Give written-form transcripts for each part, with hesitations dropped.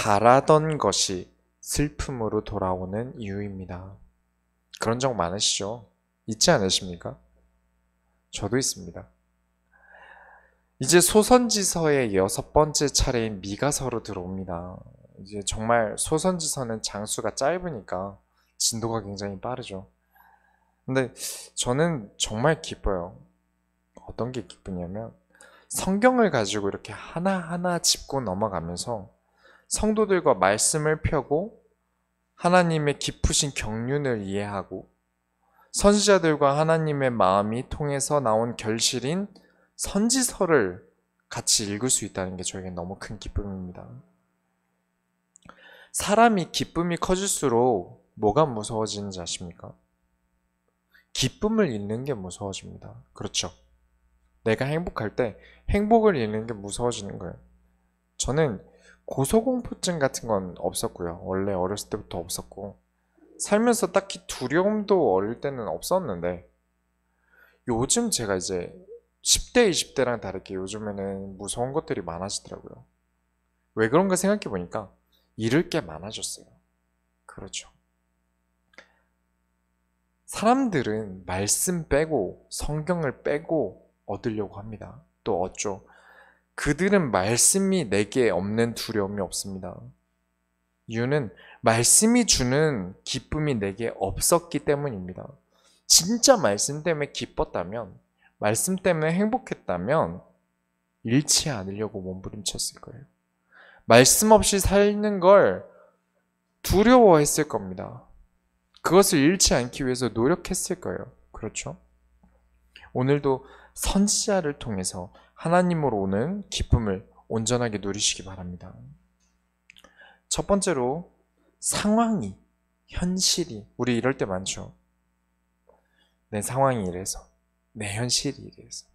바라던 것이 슬픔으로 돌아오는 이유입니다. 그런 적 많으시죠? 있지 않으십니까? 저도 있습니다. 이제 소선지서의 6번째 차례인 미가서로 들어옵니다. 이제 정말 소선지서는 장수가 짧으니까 진도가 굉장히 빠르죠. 근데 저는 정말 기뻐요. 어떤 게 기쁘냐면 성경을 가지고 이렇게 하나하나 짚고 넘어가면서 성도들과 말씀을 펴고 하나님의 깊으신 경륜을 이해하고 선지자들과 하나님의 마음이 통해서 나온 결실인 선지서를 같이 읽을 수 있다는 게 저에게 너무 큰 기쁨입니다. 사람이 기쁨이 커질수록 뭐가 무서워지는지 아십니까? 기쁨을 잃는 게 무서워집니다. 그렇죠? 내가 행복할 때 행복을 잃는 게 무서워지는 거예요. 저는 고소공포증 같은 건 없었고요. 원래 어렸을 때부터 없었고 살면서 딱히 두려움도 어릴 때는 없었는데 요즘 제가 이제 10대, 20대랑 다르게 요즘에는 무서운 것들이 많아지더라고요. 왜 그런가 생각해 보니까 잃을 게 많아졌어요. 그렇죠. 사람들은 말씀 빼고 성경을 빼고 얻으려고 합니다. 또 어쩌? 그들은 말씀이 내게 없는 두려움이 없습니다. 이유는 말씀이 주는 기쁨이 내게 없었기 때문입니다. 진짜 말씀 때문에 기뻤다면, 말씀 때문에 행복했다면 잃지 않으려고 몸부림쳤을 거예요. 말씀 없이 사는 걸 두려워했을 겁니다. 그것을 잃지 않기 위해서 노력했을 거예요. 그렇죠? 오늘도 선지자를 통해서 하나님으로 오는 기쁨을 온전하게 누리시기 바랍니다. 첫 번째로 상황이, 현실이, 우리 이럴 때 많죠. 내 상황이 이래서, 내 현실이 이래서.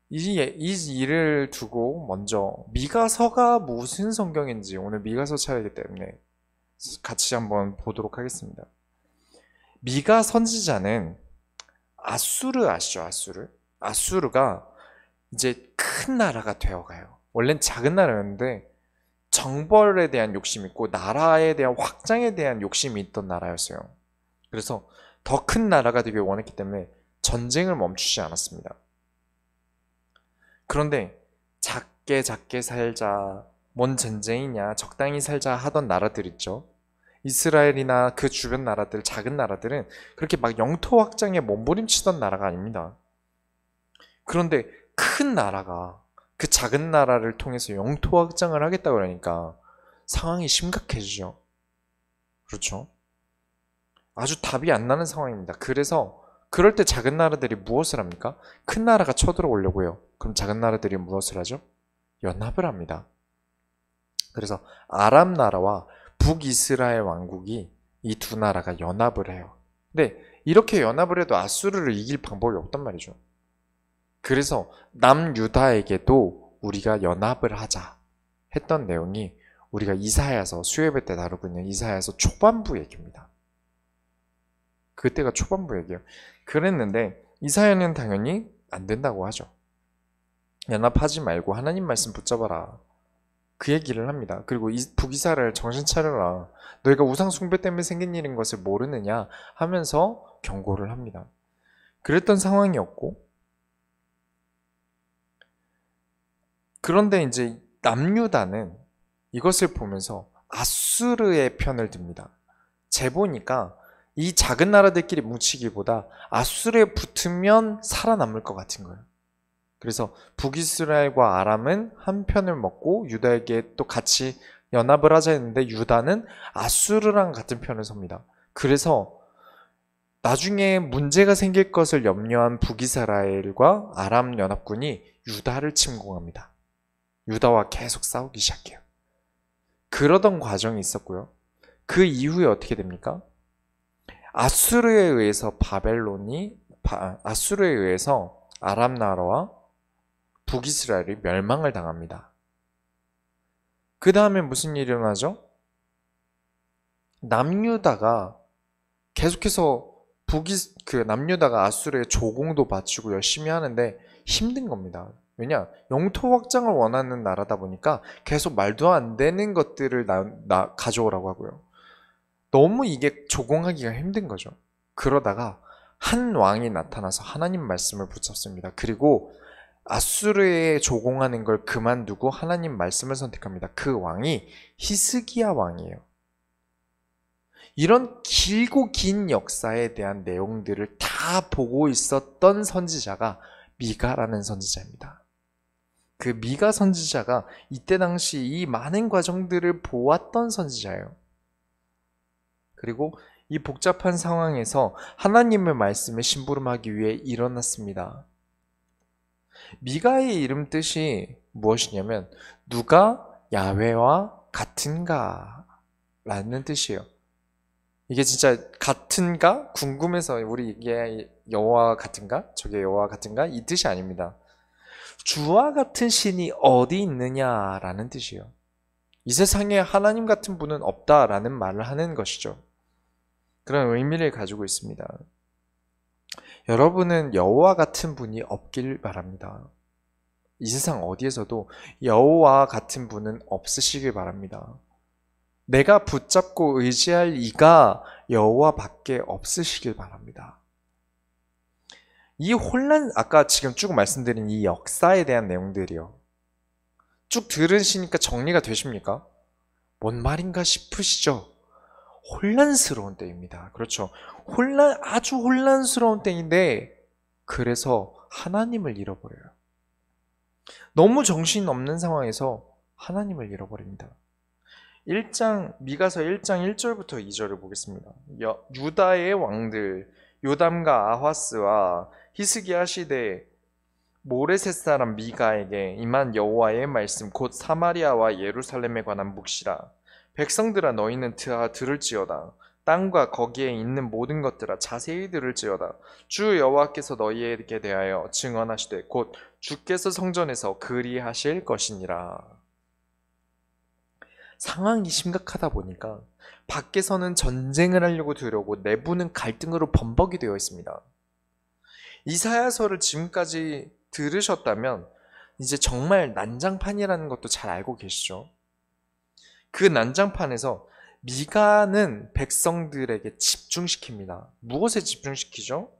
이 일을 두고 먼저 미가서가 무슨 성경인지 오늘 미가서 차례이기 때문에 같이 한번 보도록 하겠습니다. 미가 선지자는 아수르 아시죠? 아수르가 이제 큰 나라가 되어가요. 원래는 작은 나라였는데 정벌에 대한 욕심이 있고 나라에 대한 확장에 대한 욕심이 있던 나라였어요. 그래서 더 큰 나라가 되길 원했기 때문에 전쟁을 멈추지 않았습니다. 그런데 작게 살자, 뭔 전쟁이냐, 적당히 살자 하던 나라들 있죠. 이스라엘이나 그 주변 나라들, 작은 나라들은 그렇게 막 영토 확장에 몸부림치던 나라가 아닙니다. 그런데 큰 나라가 그 작은 나라를 통해서 영토 확장을 하겠다고 그러니까 상황이 심각해지죠. 그렇죠? 아주 답이 안 나는 상황입니다. 그래서 그럴 때 작은 나라들이 무엇을 합니까? 큰 나라가 쳐들어오려고 해요. 그럼 작은 나라들이 무엇을 하죠? 연합을 합니다. 그래서 아람 나라와 북이스라엘 왕국이 이 두 나라가 연합을 해요. 근데 이렇게 연합을 해도 아수르를 이길 방법이 없단 말이죠. 그래서 남유다에게도 우리가 연합을 하자 했던 내용이 우리가 이사야서 수요예배 때 다루고 있는 이사야서 초반부 얘기입니다. 그때가 초반부 얘기예요. 그랬는데 이사야는 당연히 안 된다고 하죠. 연합하지 말고 하나님 말씀 붙잡아라. 그 얘기를 합니다. 그리고 북이스라엘 정신 차려라. 너희가 우상 숭배 때문에 생긴 일인 것을 모르느냐 하면서 경고를 합니다. 그랬던 상황이었고 그런데 이제 남유다는 이것을 보면서 아수르의 편을 듭니다. 재보니까 이 작은 나라들끼리 뭉치기보다 아수르에 붙으면 살아남을 것 같은 거예요. 그래서 북이스라엘과 아람은 한 편을 먹고 유다에게 또 같이 연합을 하자 했는데 유다는 아수르랑 같은 편을 섭니다. 그래서 나중에 문제가 생길 것을 염려한 북이스라엘과 아람 연합군이 유다를 침공합니다. 유다와 계속 싸우기 시작해요. 그러던 과정이 있었고요. 그 이후에 어떻게 됩니까? 아수르에 의해서 아수르에 의해서 아람 나라와 북이스라엘이 멸망을 당합니다. 그 다음에 무슨 일이 일어나죠? 남유다가 계속해서 남유다가 아수르에 조공도 바치고 열심히 하는데 힘든 겁니다. 왜냐? 영토 확장을 원하는 나라다 보니까 계속 말도 안 되는 것들을 가져오라고 하고요. 너무 이게 조공하기가 힘든 거죠. 그러다가 한 왕이 나타나서 하나님 말씀을 붙잡습니다. 그리고 아수르에 조공하는 걸 그만두고 하나님 말씀을 선택합니다. 그 왕이 히스기야 왕이에요. 이런 길고 긴 역사에 대한 내용들을 다 보고 있었던 선지자가 미가라는 선지자입니다. 그 미가 선지자가 이때 당시 이 많은 과정들을 보았던 선지자예요. 그리고 이 복잡한 상황에서 하나님의 말씀에 심부름하기 위해 일어났습니다. 미가의 이름 뜻이 무엇이냐면 누가 야훼와 같은가 라는 뜻이에요. 이게 진짜 같은가? 궁금해서 우리 이게 여호와 같은가? 저게 여호와 같은가? 이 뜻이 아닙니다. 주와 같은 신이 어디 있느냐라는 뜻이에요. 이 세상에 하나님 같은 분은 없다라는 말을 하는 것이죠. 그런 의미를 가지고 있습니다. 여러분은 여호와 같은 분이 없길 바랍니다. 이 세상 어디에서도 여호와 같은 분은 없으시길 바랍니다. 내가 붙잡고 의지할 이가 여호와밖에 없으시길 바랍니다. 이 혼란, 아까 지금 쭉 말씀드린 이 역사에 대한 내용들이요. 쭉 들으시니까 정리가 되십니까? 뭔 말인가 싶으시죠? 혼란스러운 때입니다. 그렇죠. 아주 혼란스러운 때인데, 그래서 하나님을 잃어버려요. 너무 정신없는 상황에서 하나님을 잃어버립니다. 미가서 1장 1절부터 2절을 보겠습니다. 유다의 왕들 요담과 아하스와 히스기야 시대 모레셋 사람 미가에게 임한 여호와의 말씀 곧 사마리아와 예루살렘에 관한 묵시라. 백성들아 너희는 들을지어다. 땅과 거기에 있는 모든 것들아 자세히 들을지어다. 주 여호와께서 너희에게 대하여 증언하시되 곧 주께서 성전에서 그리하실 것이니라. 상황이 심각하다 보니까 밖에서는 전쟁을 하려고 들어오고 내부는 갈등으로 범벅이 되어 있습니다. 이사야서를 지금까지 들으셨다면 이제 정말 난장판이라는 것도 잘 알고 계시죠? 그 난장판에서 미가는 백성들에게 집중시킵니다. 무엇에 집중시키죠?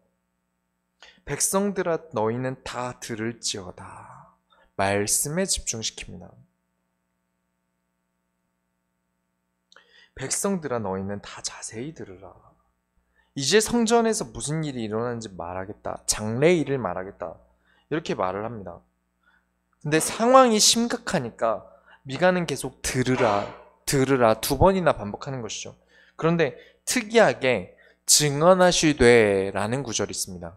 백성들아 너희는 다 들을지어다. 말씀에 집중시킵니다. 백성들아 너희는 다 자세히 들으라. 이제 성전에서 무슨 일이 일어나는지 말하겠다. 장래일을 말하겠다. 이렇게 말을 합니다. 근데 상황이 심각하니까 미가는 계속 들으라 두 번이나 반복하는 것이죠. 그런데 특이하게 증언하시되 라는 구절이 있습니다.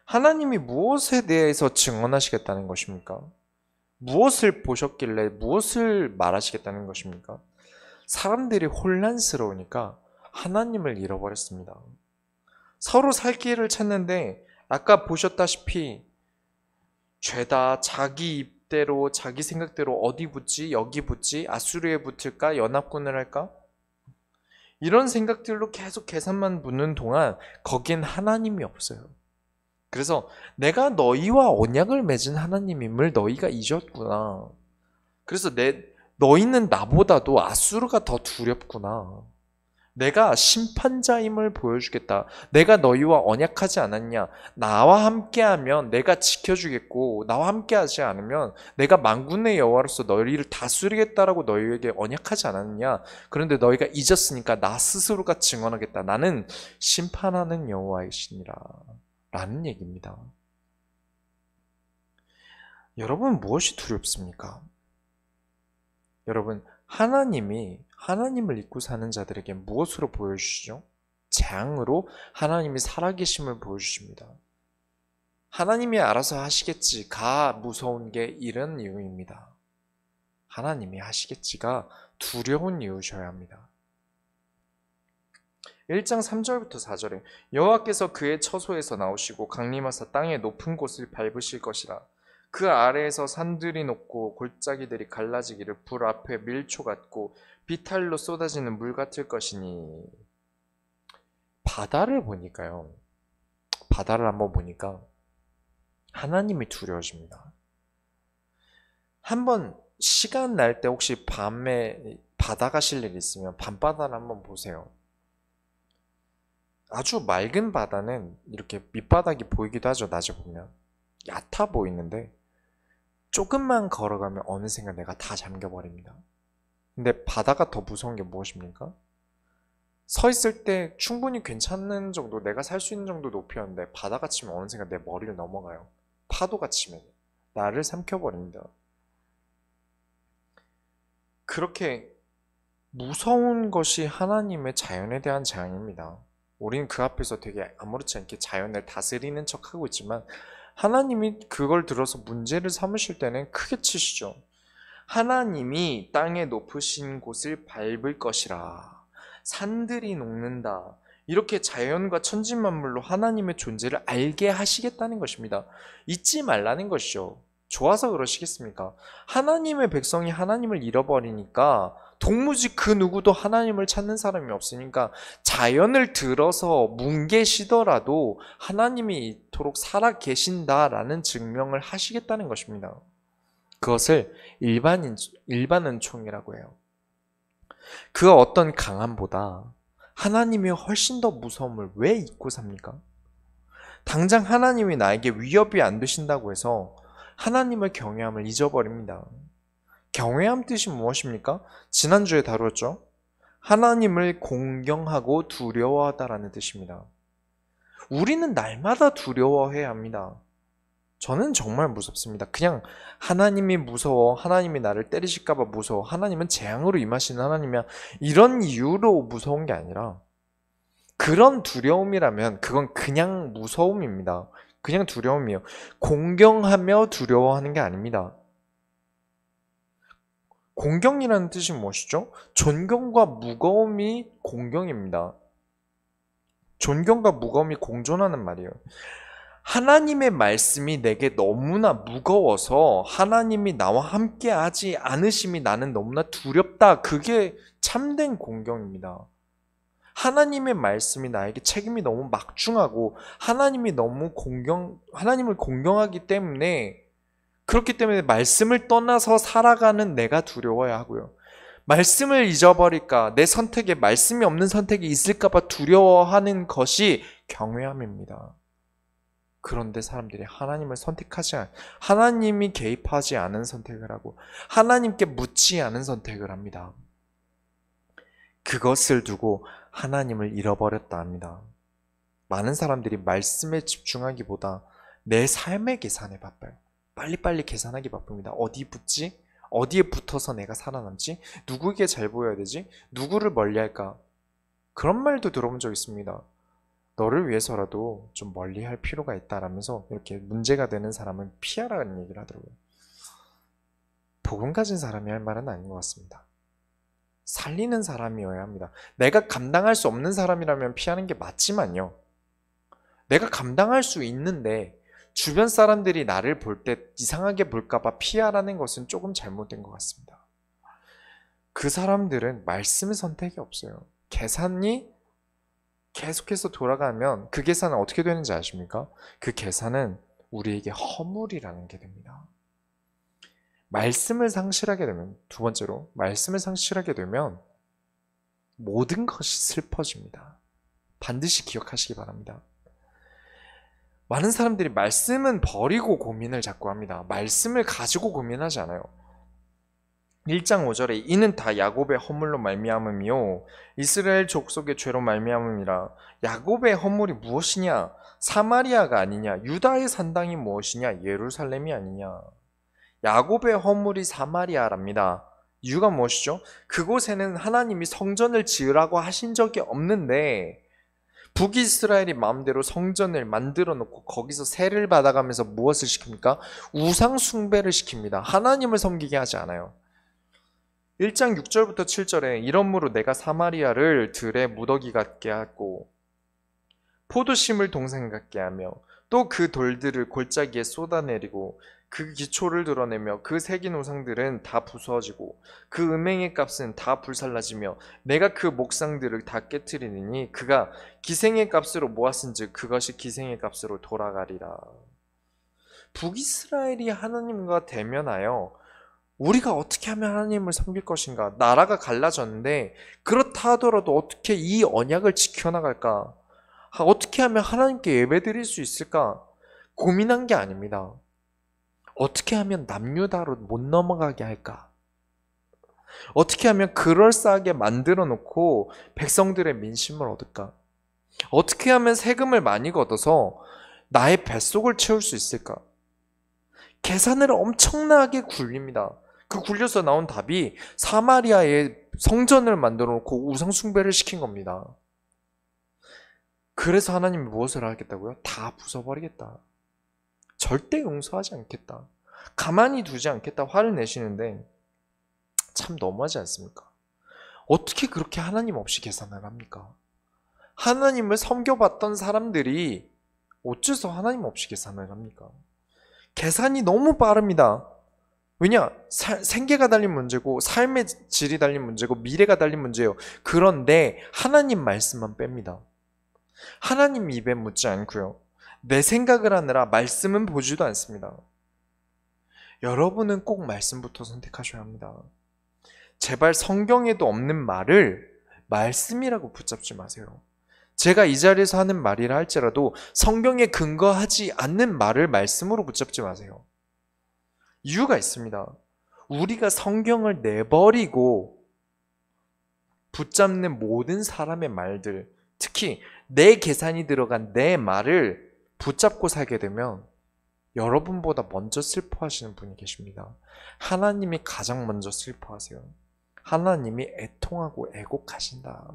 하나님이 무엇에 대해서 증언하시겠다는 것입니까? 무엇을 보셨길래 무엇을 말하시겠다는 것입니까? 사람들이 혼란스러우니까 하나님을 잃어버렸습니다. 서로 살 길을 찾는데 아까 보셨다시피 죄다 자기 입대로 자기 생각대로 어디 붙지 여기 붙지 아수르에 붙을까 연합군을 할까 이런 생각들로 계속 계산만 붙는 동안 거긴 하나님이 없어요. 그래서 내가 너희와 언약을 맺은 하나님임을 너희가 잊었구나. 그래서 너희는 나보다도 아수르가 더 두렵구나. 내가 심판자임을 보여주겠다. 내가 너희와 언약하지 않았냐? 나와 함께하면 내가 지켜주겠고 나와 함께하지 않으면 내가 만군의 여호와로서 너희를 다스리겠다라고 너희에게 언약하지 않았느냐? 그런데 너희가 잊었으니까 나 스스로가 증언하겠다. 나는 심판하는 여호와이시니라 라는 얘기입니다. 여러분 무엇이 두렵습니까? 여러분 하나님을 잊고 사는 자들에게 무엇으로 보여주시죠? 재앙으로 하나님이 살아계심을 보여주십니다. 하나님이 알아서 하시겠지가 무서운 게 이런 이유입니다. 하나님이 하시겠지가 두려운 이유셔야 합니다. 1장 3절부터 4절에 여호와께서 그의 처소에서 나오시고 강림하사 땅의 높은 곳을 밟으실 것이라. 그 아래에서 산들이 높고 골짜기들이 갈라지기를 불 앞에 밀초 같고 비탈로 쏟아지는 물 같을 것이니. 바다를 한번 보니까 하나님이 두려워집니다. 한번 시간 날 때 혹시 밤에 바다 가실 일 있으면 밤바다를 한번 보세요. 아주 맑은 바다는 이렇게 밑바닥이 보이기도 하죠. 낮에 보면 얕아 보이는데 조금만 걸어가면 어느샌가 내가 다 잠겨버립니다. 근데 바다가 더 무서운 게 무엇입니까? 서 있을 때 충분히 괜찮은 정도, 내가 살 수 있는 정도 높이였는데 바다가 치면 어느샌가 내 머리를 넘어가요. 파도가 치면 나를 삼켜버립니다. 그렇게 무서운 것이 하나님의 자연에 대한 재앙입니다. 우리는 그 앞에서 되게 아무렇지 않게 자연을 다스리는 척하고 있지만 하나님이 그걸 들어서 문제를 삼으실 때는 크게 치시죠. 하나님이 땅의 높으신 곳을 밟을 것이라. 산들이 녹는다. 이렇게 자연과 천지만물로 하나님의 존재를 알게 하시겠다는 것입니다. 잊지 말라는 것이죠. 좋아서 그러시겠습니까? 하나님의 백성이 하나님을 잃어버리니까 도무지 그 누구도 하나님을 찾는 사람이 없으니까 자연을 들어서 뭉개시더라도 하나님이 이토록 살아계신다라는 증명을 하시겠다는 것입니다. 그것을 일반은총이라고 해요. 그 어떤 강함보다 하나님이 훨씬 더 무서움을 왜 잊고 삽니까? 당장 하나님이 나에게 위협이 안 되신다고 해서 하나님을 경외함을 잊어버립니다. 경외함 뜻이 무엇입니까? 지난주에 다뤘죠? 하나님을 공경하고 두려워하다라는 뜻입니다. 우리는 날마다 두려워해야 합니다. 저는 정말 무섭습니다. 그냥 하나님이 무서워, 하나님이 나를 때리실까봐 무서워, 하나님은 재앙으로 임하시는 하나님이야, 이런 이유로 무서운 게 아니라 그런 두려움이라면 그건 그냥 무서움입니다. 그냥 두려움이에요. 공경하며 두려워하는 게 아닙니다. 공경이라는 뜻이 무엇이죠? 존경과 무거움이 공경입니다. 존경과 무거움이 공존하는 말이에요. 하나님의 말씀이 내게 너무나 무거워서 하나님이 나와 함께 하지 않으심이 나는 너무나 두렵다. 그게 참된 공경입니다. 하나님의 말씀이 나에게 책임이 너무 막중하고 하나님을 공경하기 때문에 그렇기 때문에 말씀을 떠나서 살아가는 내가 두려워야 하고요. 말씀을 잊어버릴까, 내 선택에 말씀이 없는 선택이 있을까봐 두려워하는 것이 경외함입니다. 그런데 사람들이 하나님이 개입하지 않은 선택을 하고 하나님께 묻지 않은 선택을 합니다. 그것을 두고 하나님을 잃어버렸다 합니다. 많은 사람들이 말씀에 집중하기보다 내 삶의 계산에 바빠요. 빨리빨리 계산하기 바쁩니다. 어디 붙지? 어디에 붙어서 내가 살아남지? 누구에게 잘 보여야 되지? 누구를 멀리할까? 그런 말도 들어본 적 있습니다. 너를 위해서라도 좀 멀리할 필요가 있다라면서 이렇게 문제가 되는 사람은 피하라는 얘기를 하더라고요. 복음 가진 사람이 할 말은 아닌 것 같습니다. 살리는 사람이어야 합니다. 내가 감당할 수 없는 사람이라면 피하는 게 맞지만요. 내가 감당할 수 있는데 주변 사람들이 나를 볼 때 이상하게 볼까봐 피하라는 것은 조금 잘못된 것 같습니다. 그 사람들은 말씀의 선택이 없어요. 계산이 계속해서 돌아가면 그 계산은 어떻게 되는지 아십니까? 그 계산은 우리에게 허물이라는 게 됩니다. 말씀을 상실하게 되면, 두 번째로 말씀을 상실하게 되면 모든 것이 슬퍼집니다. 반드시 기억하시기 바랍니다. 많은 사람들이 말씀은 버리고 고민을 자꾸 합니다. 말씀을 가지고 고민하지 않아요. 1장 5절에 이는 다 야곱의 허물로 말미암음이요 이스라엘 족속의 죄로 말미암음이라. 야곱의 허물이 무엇이냐? 사마리아가 아니냐? 유다의 산당이 무엇이냐? 예루살렘이 아니냐? 야곱의 허물이 사마리아랍니다. 이유가 무엇이죠? 그곳에는 하나님이 성전을 지으라고 하신 적이 없는데 북이스라엘이 마음대로 성전을 만들어 놓고 거기서 세를 받아가면서 무엇을 시킵니까? 우상 숭배를 시킵니다. 하나님을 섬기게 하지 않아요. 1장 6절부터 7절에 이러므로 내가 사마리아를 들의 무더기 같게 하고 포도심을 동산 같게 하며 또 그 돌들을 골짜기에 쏟아내리고 그 기초를 드러내며 그 새긴 우상들은 다 부서지고 그 음행의 값은 다 불살라지며 내가 그 목상들을 다 깨트리니 그가 기생의 값으로 모았은즉 그것이 기생의 값으로 돌아가리라. 북이스라엘이 하나님과 대면하여 우리가 어떻게 하면 하나님을 섬길 것인가? 나라가 갈라졌는데 그렇다 하더라도 어떻게 이 언약을 지켜나갈까? 어떻게 하면 하나님께 예배드릴 수 있을까? 고민한 게 아닙니다. 어떻게 하면 남유다로 못 넘어가게 할까? 어떻게 하면 그럴싸하게 만들어 놓고 백성들의 민심을 얻을까? 어떻게 하면 세금을 많이 걷어서 나의 뱃속을 채울 수 있을까? 계산을 엄청나게 굴립니다. 그 굴려서 나온 답이 사마리아에 성전을 만들어 놓고 우상숭배를 시킨 겁니다. 그래서 하나님이 무엇을 하겠다고요? 다 부숴버리겠다. 절대 용서하지 않겠다. 가만히 두지 않겠다. 화를 내시는데 참 너무하지 않습니까? 어떻게 그렇게 하나님 없이 계산을 합니까? 하나님을 섬겨봤던 사람들이 어째서 하나님 없이 계산을 합니까? 계산이 너무 빠릅니다. 왜냐? 생계가 달린 문제고 삶의 질이 달린 문제고 미래가 달린 문제예요. 그런데 하나님 말씀만 뺍니다. 하나님 입에 묻지 않고요. 내 생각을 하느라 말씀은 보지도 않습니다. 여러분은 꼭 말씀부터 선택하셔야 합니다. 제발 성경에도 없는 말을 말씀이라고 붙잡지 마세요. 제가 이 자리에서 하는 말이라 할지라도 성경에 근거하지 않는 말을 말씀으로 붙잡지 마세요. 이유가 있습니다. 우리가 성경을 내버리고 붙잡는 모든 사람의 말들, 특히 내 계산이 들어간 내 말을 붙잡고 살게 되면 여러분보다 먼저 슬퍼하시는 분이 계십니다. 하나님이 가장 먼저 슬퍼하세요. 하나님이 애통하고 애곡하신다.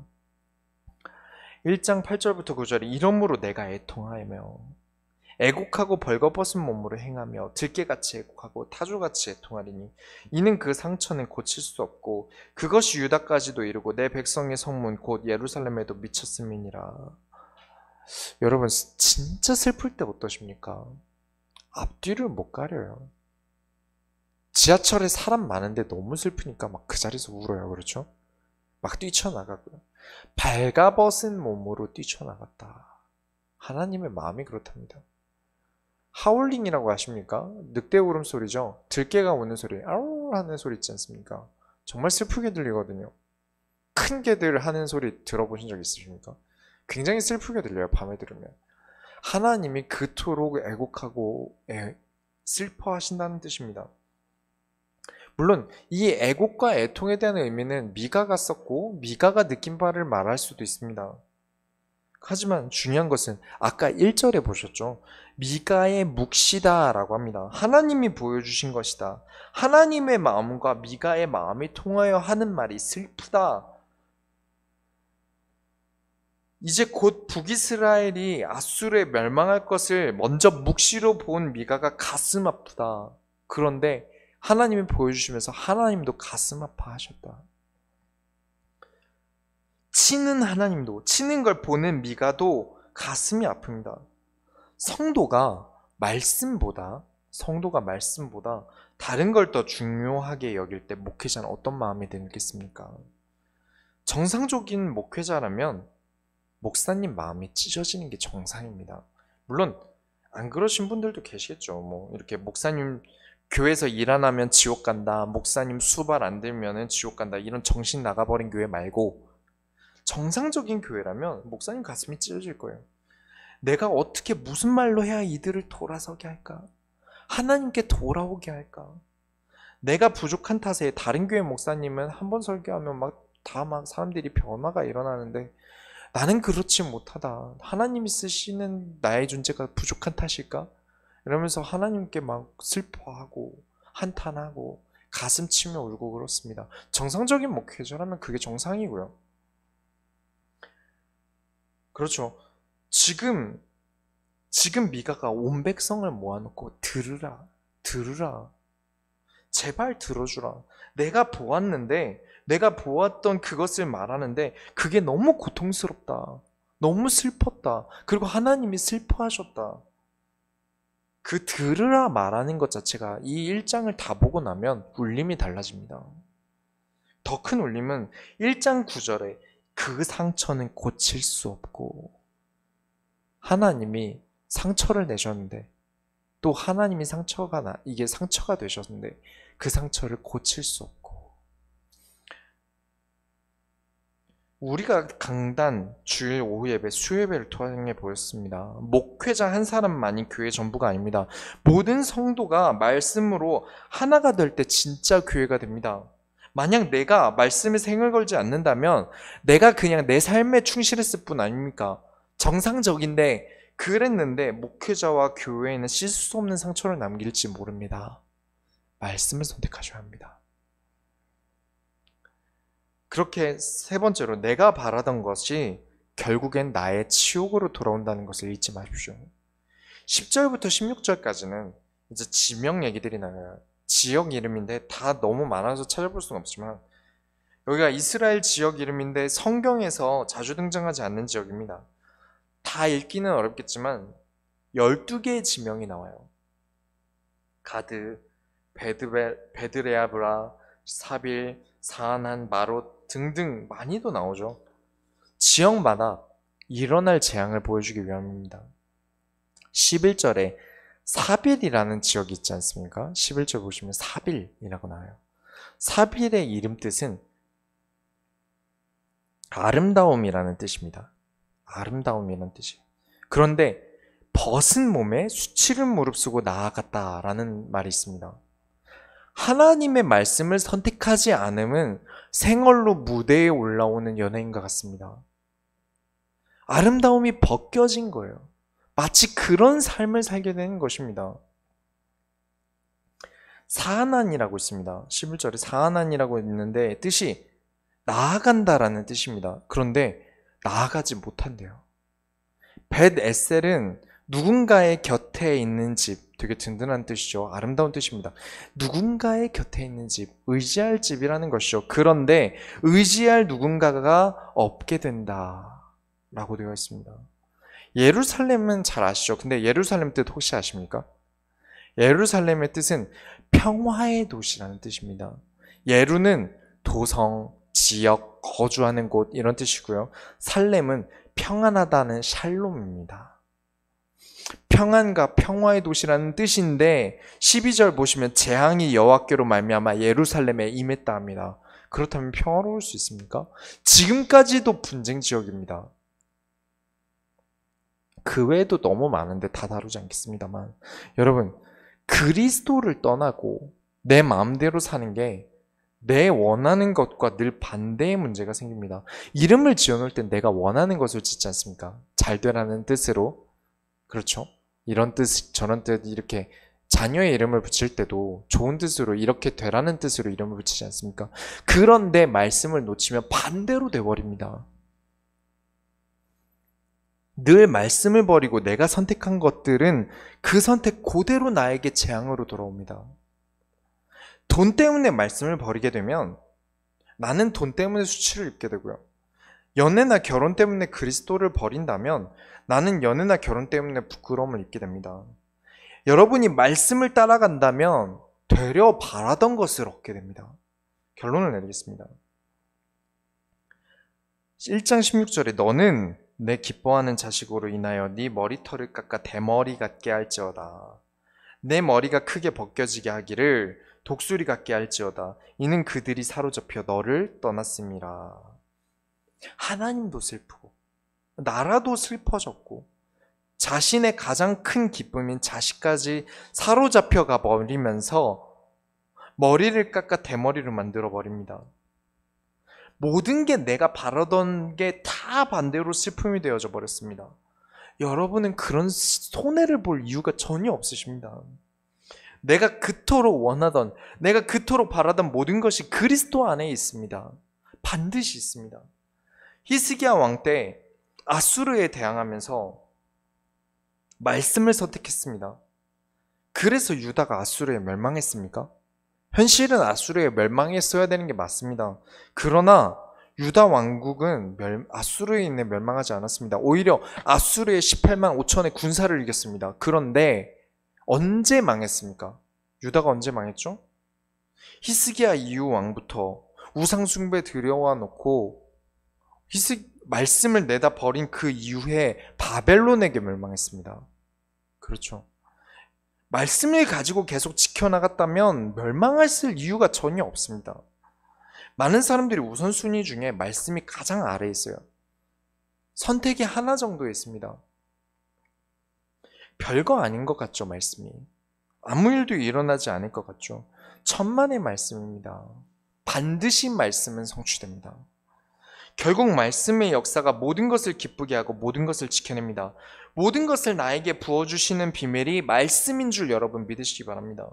1장 8절부터 9절에 이러므로 내가 애통하며 애곡하고 벌거벗은 몸으로 행하며 들깨같이 애곡하고 타조같이 애통하리니 이는 그 상처는 고칠 수 없고 그것이 유다까지도 이르고 내 백성의 성문 곧 예루살렘에도 미쳤음이니라. 여러분 진짜 슬플 때 어떠십니까? 앞뒤를 못 가려요. 지하철에 사람 많은데 너무 슬프니까 막 그 자리에서 울어요. 그렇죠? 막 뛰쳐나가고요. 발가벗은 몸으로 뛰쳐나갔다. 하나님의 마음이 그렇답니다. 하울링이라고 아십니까? 늑대 울음소리죠. 들깨가 우는 소리, 아우 하는 소리 있지 않습니까? 정말 슬프게 들리거든요. 큰 개들 하는 소리 들어보신 적 있으십니까? 굉장히 슬프게 들려요. 밤에 들으면. 하나님이 그토록 애곡하고 슬퍼하신다는 뜻입니다. 물론 이 애곡과 애통에 대한 의미는 미가가 썼고 미가가 느낀 바를 말할 수도 있습니다. 하지만 중요한 것은 아까 1절에 보셨죠? 미가의 묵시다 라고 합니다. 하나님이 보여주신 것이다. 하나님의 마음과 미가의 마음이 통하여 하는 말이 슬프다. 이제 곧 북이스라엘이 아수르에 멸망할 것을 먼저 묵시로 본 미가가 가슴 아프다. 그런데 하나님이 보여주시면서 하나님도 가슴 아파하셨다. 치는 하나님도, 치는 걸 보는 미가도 가슴이 아픕니다. 성도가 말씀보다 다른 걸 더 중요하게 여길 때 목회자는 어떤 마음이 들겠습니까? 정상적인 목회자라면 목사님 마음이 찢어지는 게 정상입니다. 물론 안 그러신 분들도 계시겠죠. 뭐 이렇게 목사님 교회에서 일 안 하면 지옥 간다, 목사님 수발 안 들면은 지옥 간다, 이런 정신 나가버린 교회 말고 정상적인 교회라면 목사님 가슴이 찢어질 거예요. 내가 어떻게 무슨 말로 해야 이들을 돌아서게 할까? 하나님께 돌아오게 할까? 내가 부족한 탓에 다른 교회 목사님은 한 번 설교하면 다 사람들이 변화가 일어나는데 나는 그렇지 못하다. 하나님이 쓰시는 나의 존재가 부족한 탓일까? 이러면서 하나님께 막 슬퍼하고 한탄하고 가슴 치며 울고 그렇습니다. 정상적인 목회자라면 그게 정상이고요. 그렇죠. 지금 미가가 온 백성을 모아놓고 들으라. 제발 들어주라. 내가 보았던 그것을 말하는데 그게 너무 고통스럽다. 너무 슬펐다. 그리고 하나님이 슬퍼하셨다. 그 들으라 말하는 것 자체가 이 1장을 다 보고 나면 울림이 달라집니다. 더 큰 울림은 1장 9절에 그 상처는 고칠 수 없고 하나님이 상처를 내셨는데 또 하나님이 이게 상처가 되셨는데 그 상처를 고칠 수 없고, 우리가 강단, 주일 오후 예배, 수요예배를 통해 보였습니다. 목회자 한 사람만이 교회 전부가 아닙니다. 모든 성도가 말씀으로 하나가 될 때 진짜 교회가 됩니다. 만약 내가 말씀에 생을 걸지 않는다면 내가 그냥 내 삶에 충실했을 뿐 아닙니까? 정상적인데 그랬는데 목회자와 교회에는 씻을 수 없는 상처를 남길지 모릅니다. 말씀을 선택하셔야 합니다. 그렇게 세 번째로, 내가 바라던 것이 결국엔 나의 치욕으로 돌아온다는 것을 잊지 마십시오. 10절부터 16절까지는 이제 지명 얘기들이 나와요. 지역 이름인데 다 너무 많아서 찾아볼 수는 없지만, 여기가 이스라엘 지역 이름인데 성경에서 자주 등장하지 않는 지역입니다. 다 읽기는 어렵겠지만 12개의 지명이 나와요. 가드, 베드레아브라, 사빌, 사안한, 마롯 등등 많이도 나오죠. 지역마다 일어날 재앙을 보여주기 위함입니다. 11절에 사빌이라는 지역이 있지 않습니까? 11절 보시면 사빌이라고 나와요. 사빌의 이름 뜻은 아름다움이라는 뜻입니다. 아름다움이라는 뜻이에요. 그런데 벗은 몸에 수치를 무릅쓰고 나아갔다라는 말이 있습니다. 하나님의 말씀을 선택하지 않음은 생얼로 무대에 올라오는 연예인과 같습니다. 아름다움이 벗겨진 거예요. 마치 그런 삶을 살게 되는 것입니다. 사안한이라고 있습니다. 11절에 사안한이라고 있는데 뜻이 나아간다라는 뜻입니다. 그런데 나아가지 못한대요. 벳에셀은 누군가의 곁에 있는 집, 되게 든든한 뜻이죠. 아름다운 뜻입니다. 누군가의 곁에 있는 집, 의지할 집이라는 것이죠. 그런데 의지할 누군가가 없게 된다 라고 되어 있습니다. 예루살렘은 잘 아시죠? 근데 예루살렘 뜻 혹시 아십니까? 예루살렘의 뜻은 평화의 도시라는 뜻입니다. 예루는 도성, 지역, 거주하는 곳 이런 뜻이고요. 살렘은 평안하다는 샬롬입니다. 평안과 평화의 도시라는 뜻인데 12절 보시면 재앙이 여호와께로 말미암아 예루살렘에 임했다 합니다. 그렇다면 평화로울 수 있습니까? 지금까지도 분쟁 지역입니다. 그 외에도 너무 많은데 다 다루지 않겠습니다만, 여러분, 그리스도를 떠나고 내 마음대로 사는 게 내 원하는 것과 늘 반대의 문제가 생깁니다. 이름을 지어놓을 땐 내가 원하는 것을 짓지 않습니까? 잘 되라는 뜻으로. 그렇죠? 이런 뜻, 저런 뜻, 이렇게 자녀의 이름을 붙일 때도 좋은 뜻으로, 이렇게 되라는 뜻으로 이름을 붙이지 않습니까? 그런데 말씀을 놓치면 반대로 돼버립니다. 늘 말씀을 버리고 내가 선택한 것들은 그 선택 그대로 나에게 재앙으로 돌아옵니다. 돈 때문에 말씀을 버리게 되면 나는 돈 때문에 수치를 입게 되고요. 연애나 결혼 때문에 그리스도를 버린다면 나는 연애나 결혼 때문에 부끄러움을 입게 됩니다. 여러분이 말씀을 따라간다면 되려 바라던 것을 얻게 됩니다. 결론을 내리겠습니다. 1장 16절에 너는 내 기뻐하는 자식으로 인하여 네 머리털을 깎아 대머리 같게 할지어다. 내 머리가 크게 벗겨지게 하기를 독수리 같게 할지어다. 이는 그들이 사로잡혀 너를 떠났음이라. 하나님도 슬프고 나라도 슬퍼졌고 자신의 가장 큰 기쁨인 자식까지 사로잡혀 가버리면서 머리를 깎아 대머리로 만들어 버립니다. 모든 게 내가 바라던 게 다 반대로 슬픔이 되어져 버렸습니다. 여러분은 그런 손해를 볼 이유가 전혀 없으십니다. 내가 그토록 원하던, 내가 그토록 바라던 모든 것이 그리스도 안에 있습니다. 반드시 있습니다. 히스기야 왕 때 아수르에 대항하면서 말씀을 선택했습니다. 그래서 유다가 아수르에 멸망했습니까? 현실은 아수르에 멸망했어야 되는 게 맞습니다. 그러나 유다 왕국은 아수르에 인해 멸망하지 않았습니다. 오히려 아수르의 18만 5천의 군사를 이겼습니다. 그런데 언제 망했습니까? 유다가 언제 망했죠? 히스기야 이후 왕부터 우상 숭배 들여와 놓고 말씀을 내다 버린 그 이후에 바벨론에게 멸망했습니다. 그렇죠. 말씀을 가지고 계속 지켜나갔다면 멸망했을 이유가 전혀 없습니다. 많은 사람들이 우선순위 중에 말씀이 가장 아래에 있어요. 선택이 하나 정도 있습니다. 별거 아닌 것 같죠, 말씀이. 아무 일도 일어나지 않을 것 같죠. 천만의 말씀입니다. 반드시 말씀은 성취됩니다. 결국 말씀의 역사가 모든 것을 기쁘게 하고 모든 것을 지켜냅니다. 모든 것을 나에게 부어주시는 비밀이 말씀인 줄 여러분 믿으시기 바랍니다.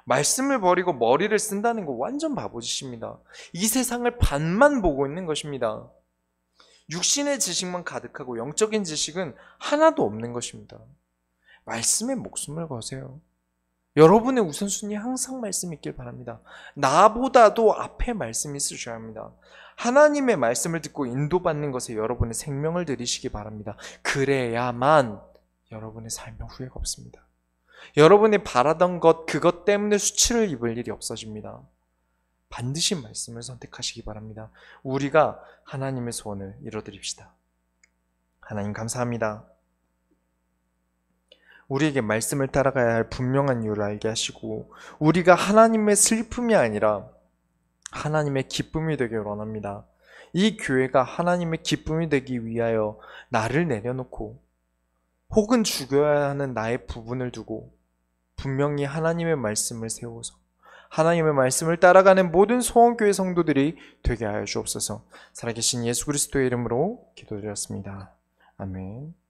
말씀을 버리고 머리를 쓴다는 거 완전 바보짓입니다. 이 세상을 반만 보고 있는 것입니다. 육신의 지식만 가득하고 영적인 지식은 하나도 없는 것입니다. 말씀에 목숨을 거세요. 여러분의 우선순위 항상 말씀 있길 바랍니다. 나보다도 앞에 말씀이 있으셔야 합니다. 하나님의 말씀을 듣고 인도받는 것에 여러분의 생명을 들이시기 바랍니다. 그래야만 여러분의 삶에 후회가 없습니다. 여러분이 바라던 것, 그것 때문에 수치를 입을 일이 없어집니다. 반드시 말씀을 선택하시기 바랍니다. 우리가 하나님의 소원을 이뤄드립시다. 하나님 감사합니다. 우리에게 말씀을 따라가야 할 분명한 이유를 알게 하시고 우리가 하나님의 슬픔이 아니라 하나님의 기쁨이 되길 원합니다. 이 교회가 하나님의 기쁨이 되기 위하여 나를 내려놓고 혹은 죽여야 하는 나의 부분을 두고 분명히 하나님의 말씀을 세워서 하나님의 말씀을 따라가는 모든 소원교회 성도들이 되게 하여 주옵소서. 살아계신 예수 그리스도의 이름으로 기도드렸습니다. 아멘.